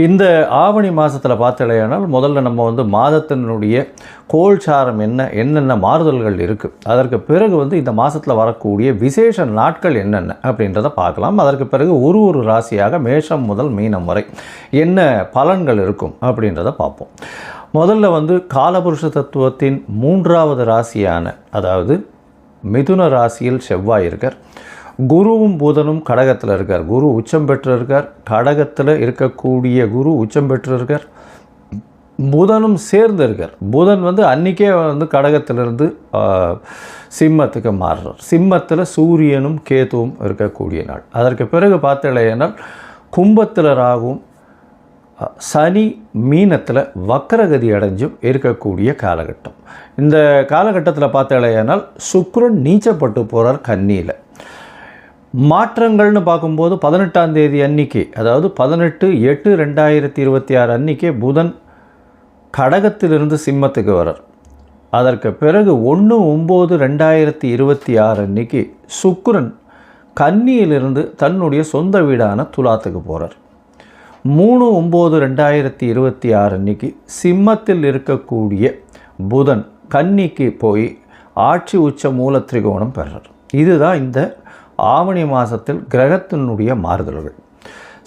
இந்த ஆவணி மாதத்தில் பார்த்தலையானால் முதல்ல நம்ம மாதத்தினுடைய கோல்சாரம் என்னென்ன மாறுதல்கள் இருக்குது, அதற்கு பிறகு இந்த மாதத்தில் வரக்கூடிய விசேஷ நாட்கள் என்னென்ன அப்படின்றத பார்க்கலாம். அதற்கு பிறகு ஒரு ராசியாக மேஷம் முதல் மீனம் வரை என்ன பலன்கள் இருக்கும் அப்படின்றத பார்ப்போம். முதல்ல காலபுருஷ தத்துவத்தின் 3வது ராசியான, அதாவது மிதுன ராசியில் செவ்வாய் இருக்கார். குருவும் புதனும் கடகத்தில் இருக்கார். குரு உச்சம் பெற்று இருக்கார். கடகத்தில் இருக்கக்கூடிய குரு உச்சம் பெற்று இருக்கார். புதனும் சேர்ந்து இருக்கார். புதன் வந்து அன்றைக்கே வந்து கடகத்திலிருந்து சிம்மத்துக்கு மாறுறார். சிம்மத்தில் சூரியனும் கேதுவும் இருக்கக்கூடிய நாள். அதற்கு பிறகு பார்த்தலையானால் கும்பத்தில் ராகுவும் சனி மீனத்தில் வக்கரகதி அடைஞ்சும் இருக்கக்கூடிய காலகட்டம். இந்த காலகட்டத்தில் பார்த்தலையானால் சுக்கிரன் நீச்சப்பட்டு போகிறார் கன்னியில். மாற்றங்கள்னு பார்க்கும்போது 18ஆம் தேதி அன்றைக்கி, அதாவது 18/8/2026 அன்றைக்கே புதன் கடகத்திலிருந்து சிம்மத்துக்கு வரார். அதற்கு பிறகு 1/9/2026 அன்றைக்கி சுக்கிரன் கன்னியிலிருந்து தன்னுடைய சொந்த வீடான துலாத்துக்கு போகிறார். 3/9/2026 அன்றைக்கி சிம்மத்தில் இருக்கக்கூடிய புதன் கன்னிக்கு போய் ஆட்சி உச்ச மூல திரிகோணம் பெறார். இதுதான் இந்த ஆவணி மாதத்தில் கிரகத்தினுடைய மாறுதல்கள்.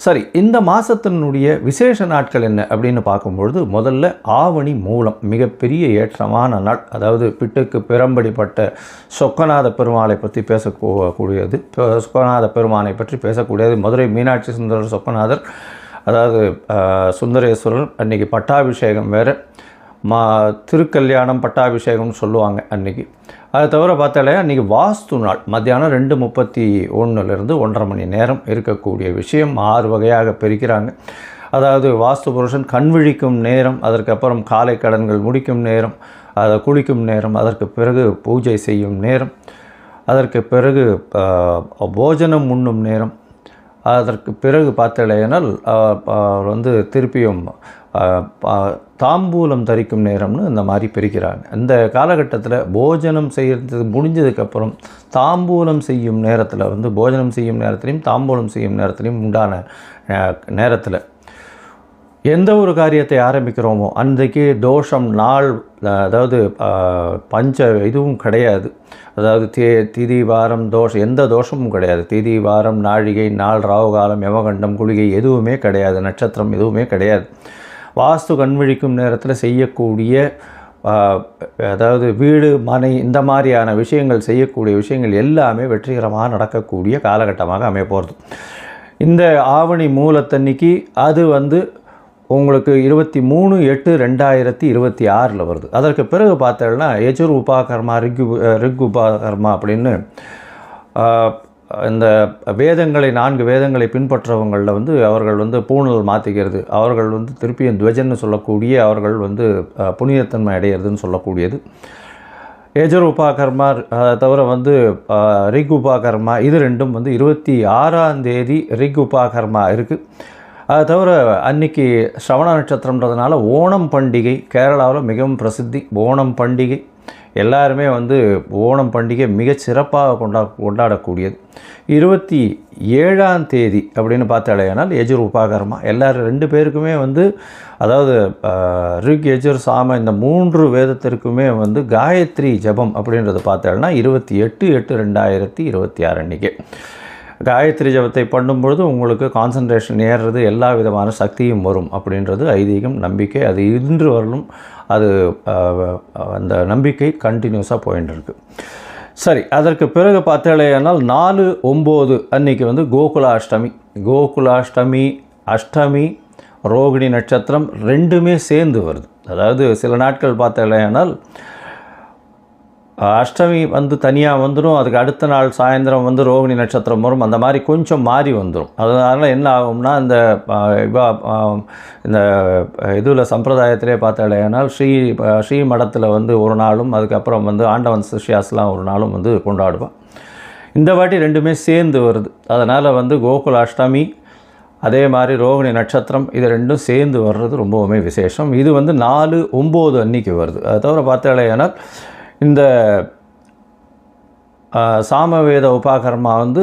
சரி, இந்த மாதத்தினுடைய விசேஷ நாட்கள் என்ன அப்படின்னு பார்க்கும்பொழுது, முதல்ல ஆவணி மூலம் மிகப்பெரிய ஏற்றமான நாள். அதாவது பிட்டுக்கு பிறம்படிப்பட்ட சொக்கநாத பெருமாளை பற்றி பேசக்கூடியது. சொக்கநாத பெருமானை பற்றி பேசக்கூடியது. மதுரை மீனாட்சி சுந்தரர் சொக்கநாதர், அதாவது சுந்தரேஸ்வரர். அன்றைக்கி பட்டாபிஷேகம் வேறு, திருக்கல்யாணம் பட்டாபிஷேகம்னு சொல்லுவாங்க அன்றைக்கி. அதை தவிர பார்த்தாலே அன்றைக்கி வாஸ்து நாள். மத்தியானம் 2:31 1:30 மணி நேரம் இருக்கக்கூடிய விஷயம் 6 வகையாக பிரிக்கிறாங்க. அதாவது வாஸ்து புருஷன் கண் விழிக்கும் நேரம், அதற்கப்புறம் காலை கடன்கள் முடிக்கும் நேரம், அதை குளிக்கும் நேரம், அதற்கு பிறகு பூஜை செய்யும் நேரம், அதற்கு பிறகு போஜனம் உண்ணும் நேரம், அதற்கு பிறகு பார்த்தலையினால் வந்து திருப்பியும் தாம்பூலம் தரிக்கும் நேரம்னு இந்த மாதிரி பிரிக்கிறாங்க. இந்த காலகட்டத்தில் போஜனம் செய்கிறது முடிஞ்சதுக்கப்புறம் தாம்பூலம் செய்யும் நேரத்தில் வந்து போஜனம் செய்யும் நேரத்துலையும் தாம்பூலம் செய்யும் நேரத்துலையும் உண்டான நேரத்தில் எந்த ஒரு காரியத்தை ஆரம்பிக்கிறோமோ அன்றைக்கு தோஷம் நாள், அதாவது இதுவும் கிடையாது. அதாவது திதி வாரம் தோஷம், எந்த தோஷமும் கிடையாது. திதி வாரம் நாழிகை நாள் ராவுகாலம் யமகண்டம் குளிகை எதுவுமே கிடையாது. நட்சத்திரம் எதுவுமே கிடையாது. வாஸ்து கண்விழிக்கும் நேரத்தில் செய்யக்கூடிய, அதாவது வீடு மனை இந்த மாதிரியான விஷயங்கள் செய்யக்கூடிய விஷயங்கள் எல்லாமே வெற்றிகரமாக நடக்கக்கூடிய காலகட்டமாக அமையப்போகிறது. இந்த ஆவணி மூலத்தன்னைக்கு அது வந்து உங்களுக்கு 23/8/2026 வருது. அதற்கு பிறகு பார்த்தோம்னா யஜுர் உபாகர்மா ரிக் உபாகர்மா அப்படின்னு இந்த வேதங்களை 4 வேதங்களை பின்பற்றவங்களில் வந்து அவர்கள் வந்து பூணல் மாற்றிக்கிறது, அவர்கள் வந்து திருப்பியும் துவஜன்னு சொல்லக்கூடிய அவர்கள் வந்து புனிதத்தன்மை அடையிறதுன்னு சொல்லக்கூடியது. யஜுர் உபாகர்மா தவிர வந்து ரிக் உபாகர்மா, இது ரெண்டும் வந்து 26ஆம் தேதி ரிக் உபாகர்மா இருக்குது. அது தவிர அன்றைக்கி ஸ்ரவண நட்சத்திரம்ன்றதுனால ஓணம் பண்டிகை கேரளாவில் மிகவும் பிரசித்தி. ஓணம் பண்டிகை எல்லாருமே வந்து ஓணம் பண்டிகை மிகச் சிறப்பாக கொண்டாடக்கூடியது. 27ஆம் தேதி அப்படின்னு பார்த்தாலேனால் யஜுர் உபாகர்மா. எல்லாரும் 2 பேருக்குமே வந்து, அதாவது ரிக் யஜுர் சாம இந்த 3 வேதத்திற்குமே வந்து காயத்ரி ஜபம் அப்படின்றது பார்த்தாலும் 28/8/2026 அன்றைக்கி காயத்ரி ஜபத்தை பண்ணும்பொழுது உங்களுக்கு கான்சன்ட்ரேஷன் ஏறுறது, எல்லா விதமான சக்தியும் வரும் அப்படின்றது ஐதீகம், நம்பிக்கை. அது இன்று வரலும் அது அந்த நம்பிக்கை கண்டினியூஸாக போயின்னு இருக்கு. சரி, அதற்கு பிறகு பார்த்தாலேனால் 4/9 அன்றைக்கி வந்து கோகுலாஷ்டமி. கோகுலாஷ்டமி, அஷ்டமி, ரோகிணி நட்சத்திரம் ரெண்டுமே சேர்ந்து வருது. அதாவது சில நாட்கள் பார்த்தாலேனால் அஷ்டமி வந்து தனியாக வந்துடும், அதுக்கு அடுத்த நாள் சாயந்தரம் வந்து ரோகிணி நட்சத்திரம் வரும். அந்த மாதிரி கொஞ்சம் மாறி வந்துடும். அதனால் என்ன ஆகும்னா இந்த இதில் சம்பிரதாயத்திலே பார்த்தாலேனால் ஸ்ரீ மடத்தில் வந்து ஒரு நாளும், அதுக்கப்புறம் வந்து ஆண்டவன் சிஷ்யாஸ்லாம் ஒரு நாளும் வந்து கொண்டாடுவோம். இந்த வாட்டி ரெண்டுமே சேர்ந்து வருது. அதனால் வந்து கோகுல அஷ்டமி அதே மாதிரி ரோகிணி நட்சத்திரம் இது ரெண்டும் சேர்ந்து வர்றது ரொம்பவுமே விசேஷம். இது வந்து 4/9 அன்றைக்கி வருது. அதை தவிர பார்த்தாலேனால் இந்த சாமவேத உபாகர்மா வந்து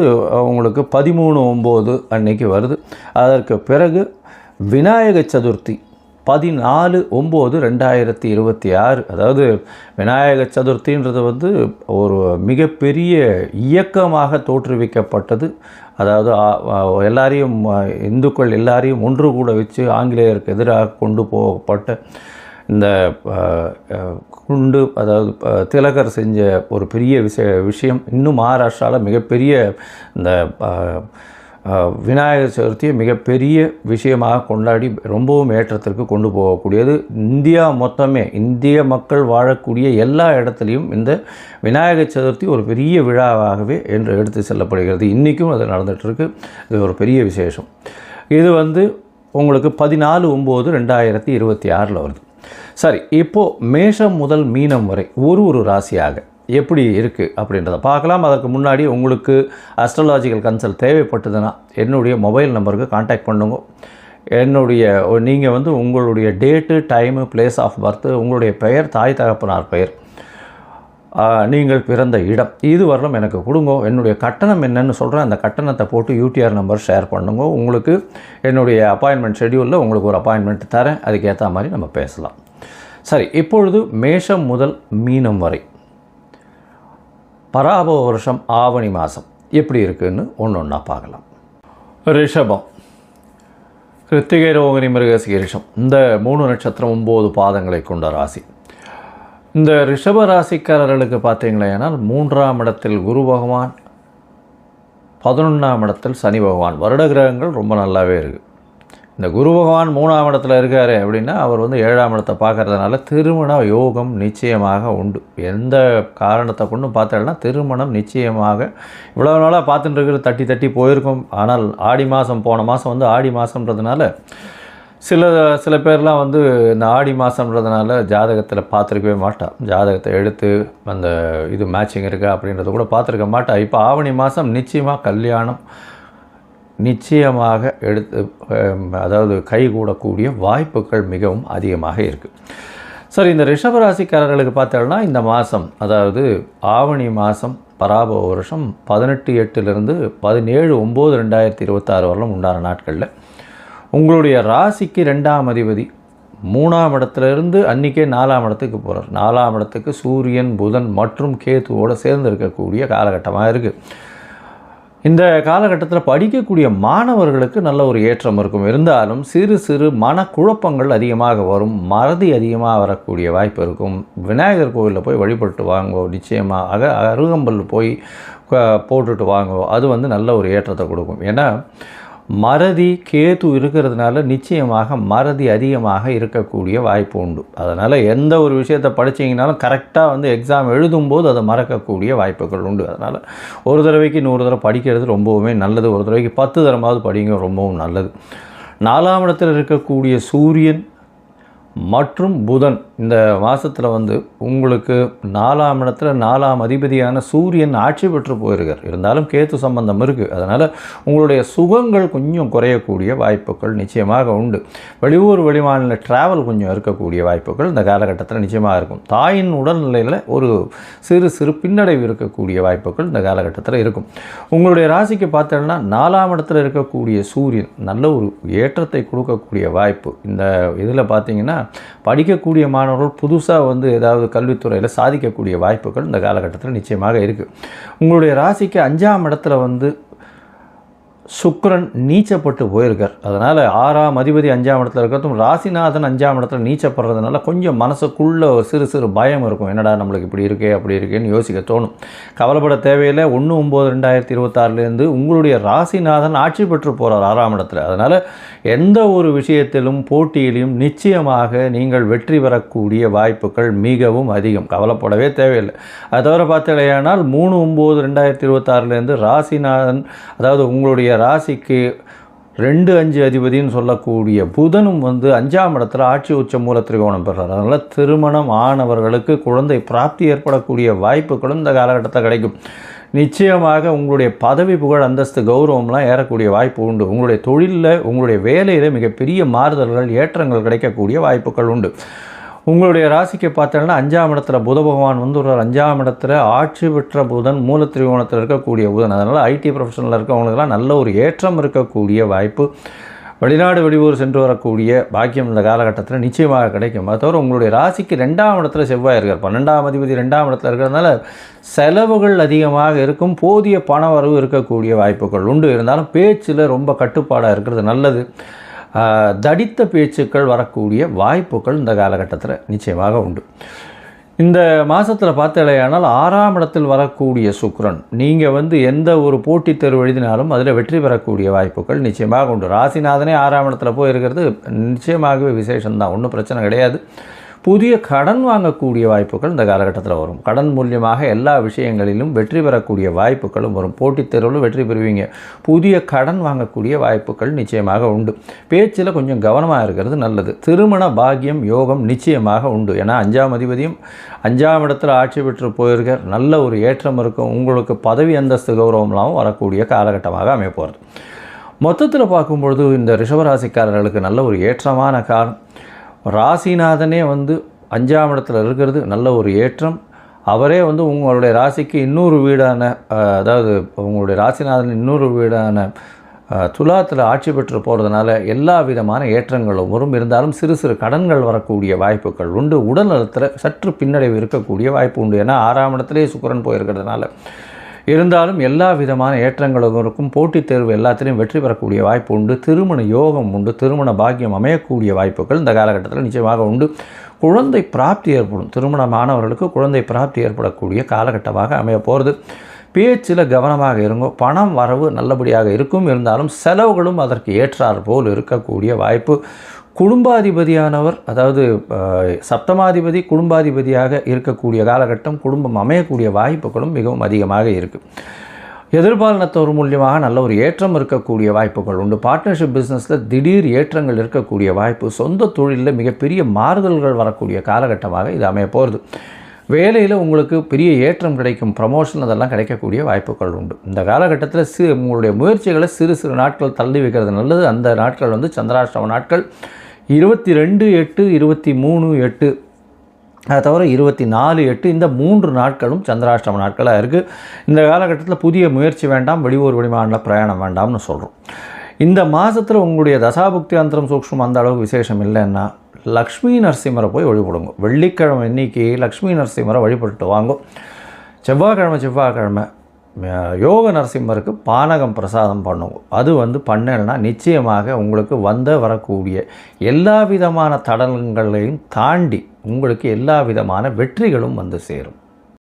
உங்களுக்கு 13/9 அன்னைக்கு வருது. அதற்கு பிறகு விநாயக சதுர்த்தி 14/9/2026. அதாவது விநாயக சதுர்த்தின்றது வந்து ஒரு மிகப்பெரிய இயக்கமாக தோற்றுவிக்கப்பட்டது. அதாவது எல்லாரையும் இந்துக்கள் எல்லாரையும் ஒன்று கூட வச்சு ஆங்கிலேயருக்கு எதிராக கொண்டு போகப்பட்ட இந்த குண்டு அதாவது திலகர் செஞ்ச ஒரு பெரிய விஷயம் இன்னும் மகாராஷ்டிராவில் மிகப்பெரிய இந்த விநாயகர் சதுர்த்தியை மிகப்பெரிய விஷயமாக கொண்டாடி ரொம்பவும் ஏற்றத்திற்கு கொண்டு போகக்கூடியது. இந்தியா மொத்தமே, இந்திய மக்கள் வாழக்கூடிய எல்லா இடத்துலையும் இந்த விநாயகர் சதுர்த்தி ஒரு பெரிய விழாவாகவே என்று எடுத்து செல்லப்படுகிறது. இன்றைக்கும் அது நடந்துகிட்ருக்கு. இது ஒரு பெரிய விசேஷம். இது உங்களுக்கு 14/9/2026 வருது. சரி, இப்போது மேஷம் முதல் மீனம் வரை ஒரு ராசியாக எப்படி இருக்குது அப்படின்றத பார்க்கலாம். அதற்கு முன்னாடி உங்களுக்கு அஸ்ட்ராலாஜிக்கல் கன்சல்ட் தேவைப்பட்டதுன்னா என்னுடைய மொபைல் நம்பருக்கு கான்டாக்ட் பண்ணுங்க. நீங்கள் உங்களுடைய date, time, place of birth, உங்களுடைய பெயர், தாய் தகப்பனார் பெயர், நீங்கள் பிறந்த இடம், இது வரலும் எனக்கு கொடுங்க. என்னுடைய கட்டணம் என்னன்னு சொல்கிறேன். அந்த கட்டணத்தை போட்டு யூடிஆர் நம்பர் ஷேர் பண்ணுங்க. உங்களுக்கு என்னுடைய அப்பாயின்மெண்ட் ஷெட்யூலில் உங்களுக்கு ஒரு அப்பாயின்மெண்ட் தரேன். அதுக்கேற்ற மாதிரி நம்ம பேசலாம். சரி, இப்பொழுது மேஷம் முதல் மீனம் வரை பராபவ வருஷம் ஆவணி மாதம் எப்படி இருக்குதுன்னு ஒன்றா பார்க்கலாம். ரிஷபம், கிருத்திகை, ரோகிணி, மிருகசீரிஷம் இந்த 3 நட்சத்திரம் 9 பாதங்களை கொண்ட ராசி. இந்த ரிஷப ராசிக்காரர்களுக்கு பார்த்தீங்களேனால் 3ஆம் இடத்தில் குரு பகவான், 11ஆம் இடத்தில் சனி பகவான். வருட கிரகங்கள் ரொம்ப நல்லாவே இருக்குது. இந்த குரு பகவான் 3ஆம் இடத்துல இருக்கார் அப்படின்னா அவர் 7ஆம் இடத்தை பார்க்கறதுனால திருமண யோகம் நிச்சயமாக உண்டு. எந்த காரணத்தை கொண்டும் பார்த்தோம்னா திருமணம் நிச்சயமாக இவ்வளோ நாளாக பார்த்துட்டு இருக்கிறது தட்டி போயிருக்கும். ஆனால் ஆடி மாதம், போன மாதம் ஆடி மாதம்ன்றதுனால சில பேர்லாம் இந்த ஆடி மாதம்ன்றதுனால ஜாதகத்தில் பார்த்துருக்கவே மாட்டா. ஜாதகத்தை எடுத்து அந்த இது மேட்சிங் இருக்கா அப்படின்றத கூட பார்த்துருக்க மாட்டா. இப்போ ஆவணி மாதம் நிச்சயமாக கல்யாணம் நிச்சயமாக அதாவது கைகூடக்கூடிய வாய்ப்புகள் மிகவும் அதிகமாக இருக்குது. சரி, இந்த ரிஷபராசிக்காரர்களுக்கு பார்த்தோம்னா இந்த மாதம், அதாவது ஆவணி மாதம் பராபவ வருஷம் 18/8 17/9/2026 வரலும் உண்டான நாட்களில் உங்களுடைய ராசிக்கு 2ஆம் அதிபதி 3ஆம் இடத்துலேருந்து அன்றைக்கே 4ஆம் இடத்துக்கு போகிறார். 4ஆம் இடத்துக்கு சூரியன், புதன் மற்றும் கேத்துவோடு சேர்ந்து இருக்கக்கூடிய காலகட்டமாக இருக்குது. இந்த காலகட்டத்தில் படிக்கக்கூடிய மாணவர்களுக்கு நல்ல ஒரு ஏற்றம் இருக்கும். இருந்தாலும் சிறு மனக்குழப்பங்கள் அதிகமாக வரும். மறதி அதிகமாக வரக்கூடிய வாய்ப்பு இருக்கும். விநாயகர் கோவிலில் போய் வழிபட்டு வாங்கோ. நிச்சயமாக அருகம்பல் போய் போட்டுட்டு வாங்கோ. அது நல்ல ஒரு ஏற்றத்தை கொடுக்கும். ஏன்னா மறதி கேது இருக்கிறதுனால நிச்சயமாக மறதி அதிகமாக இருக்கக்கூடிய வாய்ப்பு உண்டு. அதனால் எந்த ஒரு விஷயத்தை படித்தீங்கனாலும் கரெக்டாக எக்ஸாம் எழுதும்போது அதை மறக்கக்கூடிய வாய்ப்புகள் உண்டு. அதனால் ஒரு தடவைக்கு 100 தடவை படிக்கிறது ரொம்பவுமே நல்லது. ஒரு தடவைக்கு 10 தடவையாவது படிங்க, ரொம்பவும் நல்லது. 4ஆம் இடத்தில் இருக்கக்கூடிய சூரியன் மற்றும் புதன் இந்த மாதத்தில் உங்களுக்கு 4ஆம் இடத்துல 4ஆம் அதிபதியான சூரியன் ஆட்சி பெற்று போயிருக்கார். இருந்தாலும் கேத்து சம்பந்தம் இருக்குது. அதனால் உங்களுடைய சுகங்கள் கொஞ்சம் குறையக்கூடிய வாய்ப்புகள் நிச்சயமாக உண்டு. வெளியூர் வெளிமாநில ட்ராவல் கொஞ்சம் இருக்கக்கூடிய வாய்ப்புகள் இந்த காலகட்டத்தில் நிச்சயமாக இருக்கும். தாயின் உடல்நிலையில் ஒரு சிறு பின்னடைவு இருக்கக்கூடிய வாய்ப்புகள் இந்த காலகட்டத்தில் இருக்கும். உங்களுடைய ராசிக்கு பார்த்தோம்னா 4ஆம் இடத்துல இருக்கக்கூடிய சூரியன் நல்ல ஒரு ஏற்றத்தை கொடுக்கக்கூடிய வாய்ப்பு. இந்த இதில் பார்த்தீங்கன்னா படிக்கக்கூடிய மாணவர்கள் புதுசாக ஏதாவது கல்வித்துறையில் சாதிக்கக்கூடிய வாய்ப்புகள் இந்த காலகட்டத்தில் நிச்சயமாக இருக்குது. உங்களுடைய ராசிக்கு 5ஆம் இடத்துல சுக்கிரன் நீச்சப்பட்டு போயிருக்கார். அதனால் 6ஆம் அதிபதி 5ஆம் இடத்துல இருக்கிறதும் ராசிநாதன் 5ஆம் இடத்துல நீச்சப்படுறதுனால கொஞ்சம் மனசுக்குள்ளே ஒரு சிறு பயம் இருக்கும். என்னடா நம்மளுக்கு இப்படி இருக்கே அப்படி இருக்கேன்னு யோசிக்க தோணும். கவலைப்பட தேவையில்லை. 1/9/2026 உங்களுடைய ராசிநாதன் ஆட்சி பெற்று போகிறார் 6ஆம் இடத்துல. அதனால் எந்த ஒரு விஷயத்திலும் போட்டியிலும் நிச்சயமாக நீங்கள் வெற்றி பெறக்கூடிய வாய்ப்புகள் மிகவும் அதிகம். கவலைப்படவே தேவையில்லை. அது தவிர பார்த்தீங்கன்னா 3/9/2026 ராசிநாதன், அதாவது உங்களுடைய ராசிக்கு 2-5 அதிபதினு சொல்லக்கூடிய புதனும் 5ஆம் இடத்துல ஆட்சி உச்ச மூல திரிகோணம் பெறுறார். அதனால் திருமணம் ஆனவர்களுக்கு குழந்தை பிராப்தி ஏற்படக்கூடிய வாய்ப்புகளும் இந்த காலகட்டத்தில் கிடைக்கும். நிச்சயமாக உங்களுடைய பதவி, புகழ், அந்தஸ்து, கௌரவம்லாம் ஏறக்கூடிய வாய்ப்பு உண்டு. உங்களுடைய தொழிலில், உங்களுடைய வேலையில் மிகப்பெரிய மாறுதல்கள், ஏற்றங்கள் கிடைக்கக்கூடிய வாய்ப்புகள் உண்டு. உங்களுடைய ராசிக்கு பார்த்தோன்னா 5ஆம் இடத்துல புத பகவான் ஒரு 5ஆம் இடத்துல ஆட்சி பெற்ற புதன், மூல திரிகோணத்தில் இருக்கக்கூடிய புதன். அதனால் ஐடி ப்ரொஃபஷனில் இருக்கவங்களுக்கெல்லாம் நல்ல ஒரு ஏற்றம் இருக்கக்கூடிய வாய்ப்பு. வெளிநாடு வெளியூர் சென்று வரக்கூடிய பாக்கியம் இந்த காலகட்டத்தில் நிச்சயமாக கிடைக்கும். அது தவிர உங்களுடைய ராசிக்கு 2ஆம் இடத்துல செவ்வாய் இருக்கார். 12ஆம் அதிபதி 2ஆம் இடத்துல இருக்கிறதுனால செலவுகள் அதிகமாக இருக்கும். போதிய பண வரவு இருக்கக்கூடிய வாய்ப்புகள் உண்டு. இருந்தாலும் பேச்சில் ரொம்ப கட்டுப்பாடாக இருக்கிறது நல்லது. தடித்த பேச்சுக்கள் வரக்கூடிய வாய்ப்புகள் இந்த காலகட்டத்தில் நிச்சயமாக உண்டு. இந்த மாதத்தில் பார்த்தாலேயானால் 6ஆம் இடத்தில் வரக்கூடிய சுக்கிரன் நீங்கள் எந்த ஒரு போட்டித் தேர்வு எழுதினாலும் அதில் வெற்றி பெறக்கூடிய வாய்ப்புகள் நிச்சயமாக உண்டு. ராசிநாதனே 6ஆம் இடத்துல போய் இருக்கிறது நிச்சயமாகவே விசேஷம்தான், ஒன்றும் பிரச்சனை கிடையாது. புதிய கடன் வாங்கக்கூடிய வாய்ப்புகள் இந்த காலகட்டத்தில் வரும். கடன் மூலியமாக எல்லா விஷயங்களிலும் வெற்றி பெறக்கூடிய வாய்ப்புகளும் வரும். போட்டித் தேர்வில் வெற்றி பெறுவீங்க. புதிய கடன் வாங்கக்கூடிய வாய்ப்புகள் நிச்சயமாக உண்டு. பேச்சில் கொஞ்சம் கவனமாக இருக்கிறது நல்லது. திருமண பாக்கியம் யோகம் நிச்சயமாக உண்டு. ஏன்னா 5ஆம் அதிபதியும் 5ஆம் இடத்துல ஆட்சி பெற்று போயிருக்க நல்ல ஒரு ஏற்றம் இருக்கும். உங்களுக்கு பதவி அந்தஸ்து கௌரவம்லாம் வரக்கூடிய காலகட்டமாக அமையப்போகிறது. மொத்தத்தில் பார்க்கும்பொழுது இந்த ரிஷபராசிக்காரர்களுக்கு நல்ல ஒரு ஏற்றமான காலம். ராசிநாதனே 5ஆம் இடத்துல இருக்கிறது நல்ல ஒரு ஏற்றம். அவரே உங்களுடைய ராசிக்கு இன்னொரு வீடான அதாவது உங்களுடைய ராசிநாதன் இன்னொரு வீடான துலாத்தில் ஆட்சி பெற்று போகிறதுனால எல்லா விதமான ஏற்றங்களும் வரும். இருந்தாலும் சிறு சிறு கடன்கள் வரக்கூடிய வாய்ப்புகள் உண்டு. உடல் நலத்தில் சற்று பின்னடைவு இருக்கக்கூடிய வாய்ப்பு உண்டு. ஏன்னா 6ஆம் இடத்துலேயே சுக்கிரன் போயிருக்கிறதுனால இருந்தாலும் எல்லா விதமான ஏற்றங்களும் இருக்கும். போட்டித் தேர்வு எல்லாத்திலையும் வெற்றி பெறக்கூடிய வாய்ப்பு உண்டு. திருமண யோகம் உண்டு. திருமண பாக்கியம் அமையக்கூடிய வாய்ப்புகள் இந்த காலகட்டத்தில் நிச்சயமாக உண்டு. குழந்தை பிராப்தி ஏற்படும். திருமணமானவர்களுக்கு குழந்தை பிராப்தி ஏற்படக்கூடிய காலகட்டமாக அமைய போகிறது. பேச்சில் கவனமாக இருங்கோ. பணம் வரவு நல்லபடியாக இருக்கும். இருந்தாலும் செலவுகளும் அதற்கு ஏற்றார் போல் இருக்கக்கூடிய வாய்ப்பு. குடும்பாதிபதியானவர் அதாவது சப்தமாதிபதி குடும்பாதிபதியாக இருக்கக்கூடிய காலகட்டம். குடும்பம் அமையக்கூடிய வாய்ப்புகளும் மிகவும் அதிகமாக இருக்குது. எதிர்பாலினத்தவர் மூலியமாக நல்ல ஒரு ஏற்றம் இருக்கக்கூடிய வாய்ப்புகள் உண்டு. பார்ட்னர்ஷிப் பிஸ்னஸில் திடீர் ஏற்றங்கள் இருக்கக்கூடிய வாய்ப்பு. சொந்த தொழிலில் மிகப்பெரிய மாறுதல்கள் வரக்கூடிய காலகட்டமாக இது அமைய போகிறது. வேலையில் உங்களுக்கு பெரிய ஏற்றம் கிடைக்கும். ப்ரமோஷன் அதெல்லாம் கிடைக்கக்கூடிய வாய்ப்புகள் உண்டு. இந்த காலகட்டத்தில் உங்களுடைய முயற்சிகளை சிறு சிறு நாட்கள் தள்ளி வைக்கிறது நல்லது. அந்த நாட்கள் சந்திராஷ்டம நாட்கள் 22/8 23/8 அதை தவிர 24/8 இந்த 3 நாட்களும் சந்திராஷ்டம நாட்களாக இருக்குது. இந்த காலகட்டத்தில் புதிய முயற்சி வேண்டாம். வெளியூர் வெளிமாநில பிரயாணம் வேண்டாம்னு சொல்கிறோம். இந்த மாதத்தில் உங்களுடைய தசாபுக்தி அந்தரம் சூக்ஷ்மம் அந்த அளவுக்கு விசேஷம் இல்லைன்னா லக்ஷ்மி நரசிம்மரை போய் வழிபடுங்க. வெள்ளிக்கிழமை இன்னைக்கு லக்ஷ்மி நரசிம்மரை வழிபட்டு வாங்கும். செவ்வாய்க்கிழமை யோக நரசிம்மருக்கு பானகம் பிரசாதம் பண்ணுவோம். அது பண்ணலைன்னா நிச்சயமாக உங்களுக்கு வரக்கூடிய எல்லா விதமான தடங்களையும் தாண்டி உங்களுக்கு எல்லா விதமான வெற்றிகளும் சேரும்.